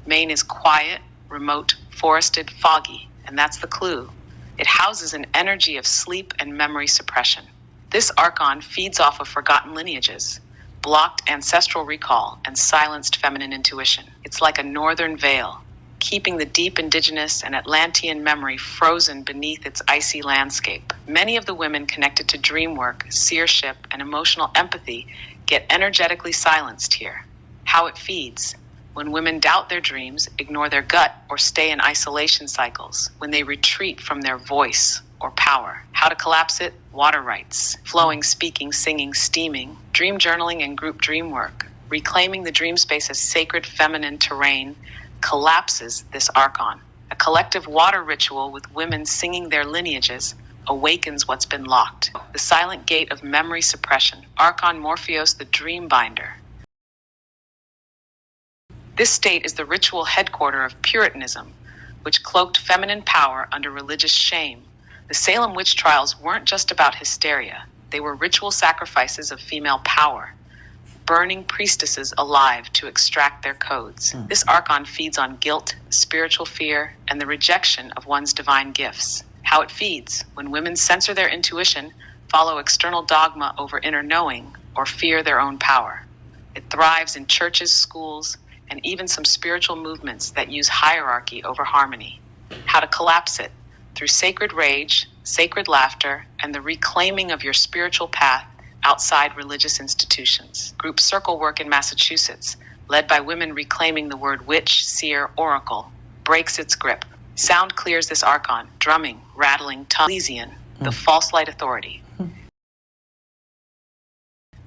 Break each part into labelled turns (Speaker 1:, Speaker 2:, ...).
Speaker 1: Maine is quiet, remote, forested, foggy, and that's the clue. It houses an energy of sleep and memory suppression. This archon feeds off of forgotten lineages, blocked ancestral recall, and silenced feminine intuition. It's like a northern veil, keeping the deep indigenous and Atlantean memory frozen beneath its icy landscape. Many of the women connected to dream work, seership, and emotional empathy get energetically silenced here. How it feeds. When women doubt their dreams, ignore their gut, or stay in isolation cycles. When they retreat from their voice or power. How to collapse it? Water rights. Flowing, speaking, singing, steaming. Dream journaling and group dream work. Reclaiming the dream space as sacred feminine terrain collapses this archon. A collective water ritual with women singing their lineages awakens what's been locked. The silent gate of memory suppression. Archon Morpheus, the dream binder. This state is the ritual headquarter of Puritanism, which cloaked feminine power under religious shame. The Salem witch trials weren't just about hysteria. They were ritual sacrifices of female power, burning priestesses alive to extract their codes. This archon feeds on guilt, spiritual fear, and the rejection of one's divine gifts. How it feeds. When women censor their intuition, follow external dogma over inner knowing, or fear their own power. It thrives in churches, schools, and even some spiritual movements that use hierarchy over harmony. How to collapse it. Through sacred rage, sacred laughter, and the reclaiming of your spiritual path outside religious institutions. Group circle work in Massachusetts, led by women reclaiming the word witch, seer, oracle, breaks its grip. Sound clears this archon, drumming, rattling, Elysian, the false light authority.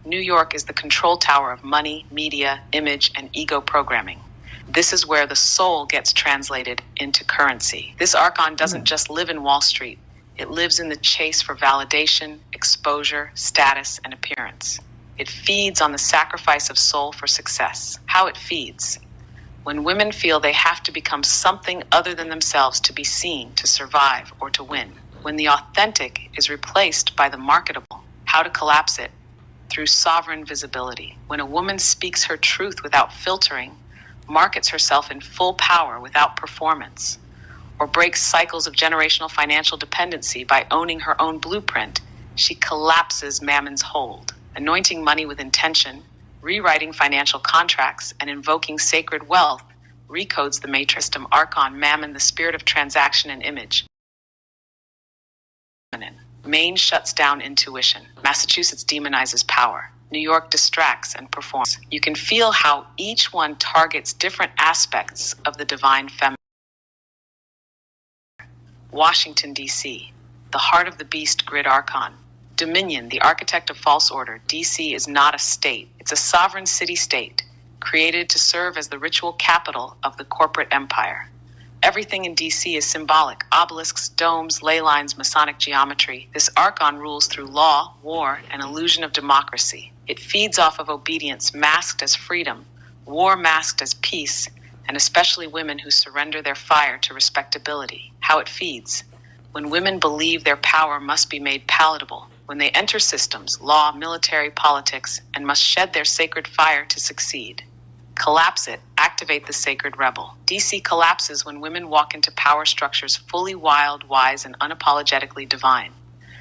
Speaker 1: New York is the control tower of money, media, image, and ego programming. This is where the soul gets translated into currency. This archon doesn't just live in Wall Street. It lives in the chase for validation, exposure, status, and appearance. It feeds on the sacrifice of soul for success. How it feeds. When women feel they have to become something other than themselves to be seen, to survive, or to win. When the authentic is replaced by the marketable. How to collapse it. Through sovereign visibility. When a woman speaks her truth without filtering, markets herself in full power without performance, or breaks cycles of generational financial dependency by owning her own blueprint, she collapses Mammon's hold. Anointing money with intention, rewriting financial contracts, and invoking sacred wealth recodes the matrix of Archon Mammon, the spirit of transaction and image. Maine shuts down intuition. Massachusetts demonizes power. New York distracts and performs. You can feel how each one targets different aspects of the divine feminine. Washington, D.C., the heart of the beast grid archon. Dominion, the architect of false order. D.C. is not a state. It's a sovereign city-state, created to serve as the ritual capital of the corporate empire. Everything in D.C. is symbolic. Obelisks, domes, ley lines, Masonic geometry. This archon rules through law, war, and illusion of democracy. It feeds off of obedience masked as freedom, war masked as peace, and especially women who surrender their fire to respectability. How it feeds. When women believe their power must be made palatable, when they enter systems, law, military, politics, and must shed their sacred fire to succeed. Collapse it, activate the sacred rebel. DC collapses when women walk into power structures fully wild, wise, and unapologetically divine.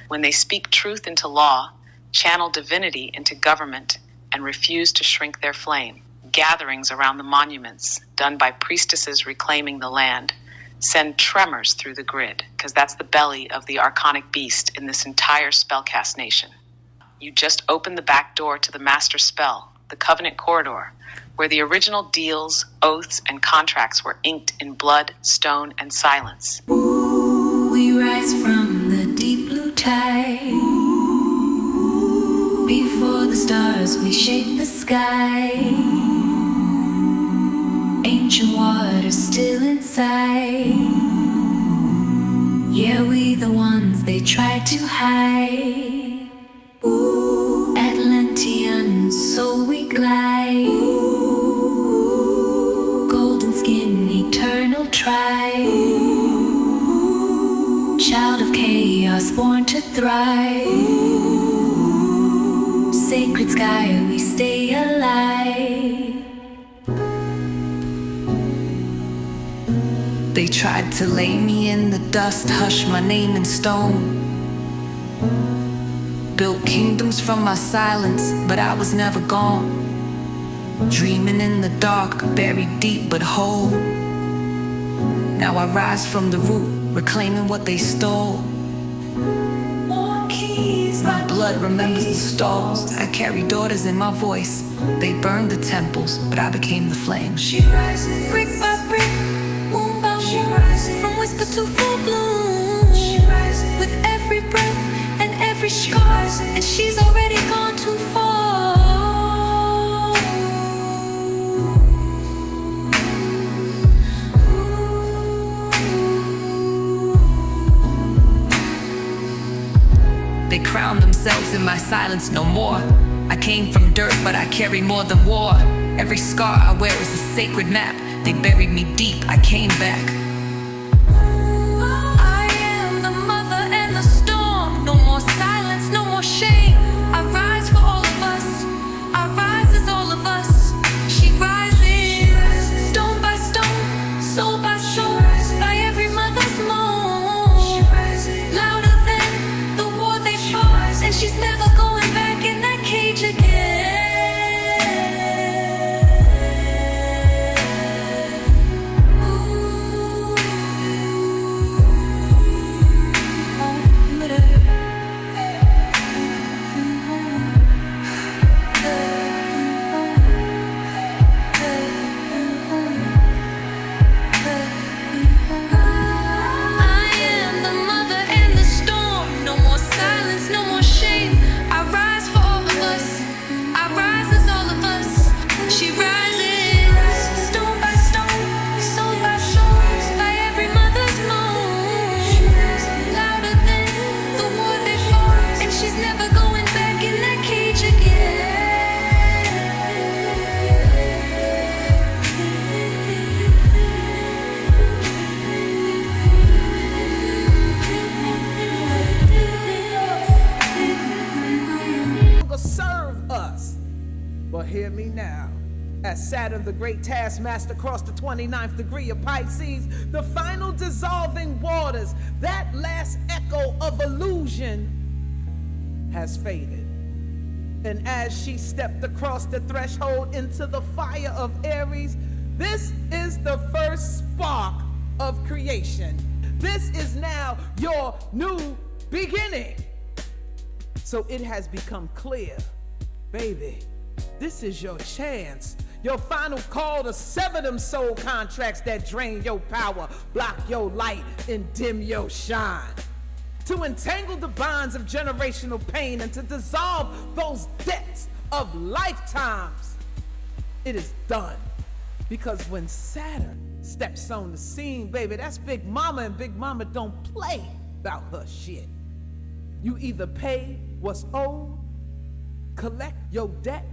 Speaker 1: When they speak truth into law, channel divinity into government, and refuse to shrink their flame. Gatherings around the monuments, done by priestesses reclaiming the land, send tremors through the grid, because that's the belly of the archonic beast in this entire spellcast nation. You just opened the back door to the master spell, the covenant corridor, where the original deals, oaths, and contracts were inked in blood, stone, and silence.
Speaker 2: Ooh, we rise from the deep blue tide. Before the stars we shape the sky. Ancient waters still inside. Yeah, we the ones they try to hide. Ooh, Atlantean, so we glide. Golden skin, eternal tribe. Child of chaos, born to thrive. Sacred sky, we stay alive. They tried to lay me in the dust, hush my name in stone. Built kingdoms from my silence, but I was never gone. Dreaming in the dark, buried deep but whole. Now I rise from the root, reclaiming what they stole. My blood remembers the stalls. I carry daughters in my voice. They burned the temples, but I became the flame. She rises, brick by brick, womb by womb, from whisper to full bloom. She rises, with every breath and every scar, and she's already gone too far. They crown themselves in my silence no more. I came from dirt, but I carry more than war. Every scar I wear is a sacred map. They buried me deep, I came back. I am the mother and the storm. No more silence, no more shame. I rise for all of us. I rise as all of us. She rises, stone by stone, soul by soul, by every mother's moan. Louder than the war they fought, and she's never going back in that cage again.
Speaker 3: Hear me now. As Saturn, the great taskmaster, crossed the 29th degree of Pisces, the final dissolving waters, that last echo of illusion has faded. And as she stepped across the threshold into the fire of Aries, this is the first spark of creation. This is now your new beginning. So it has become clear, baby, this is your chance, your final call to sever them soul contracts that drain your power, block your light, and dim your shine. To entangle the bonds of generational pain and to dissolve those debts of lifetimes. It is done. Because when Saturn steps on the scene, baby, that's Big Mama, and Big Mama don't play about her shit. You either pay what's owed, collect your debt,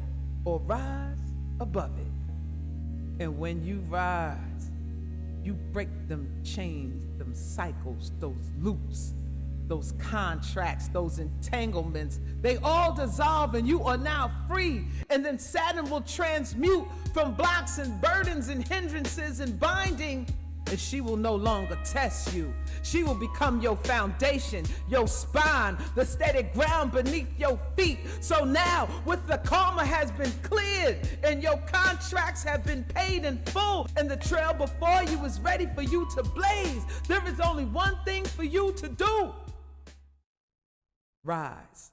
Speaker 3: or rise above it. And when you rise, you break them chains, them cycles, those loops, those contracts, those entanglements. They all dissolve and you are now free. And then Saturn will transmute from blocks and burdens and hindrances and binding, and she will no longer test you. She will become your foundation, your spine, the steady ground beneath your feet. So now, with the karma has been cleared and your contracts have been paid in full and the trail before you is ready for you to blaze, there is only one thing for you to do. Rise.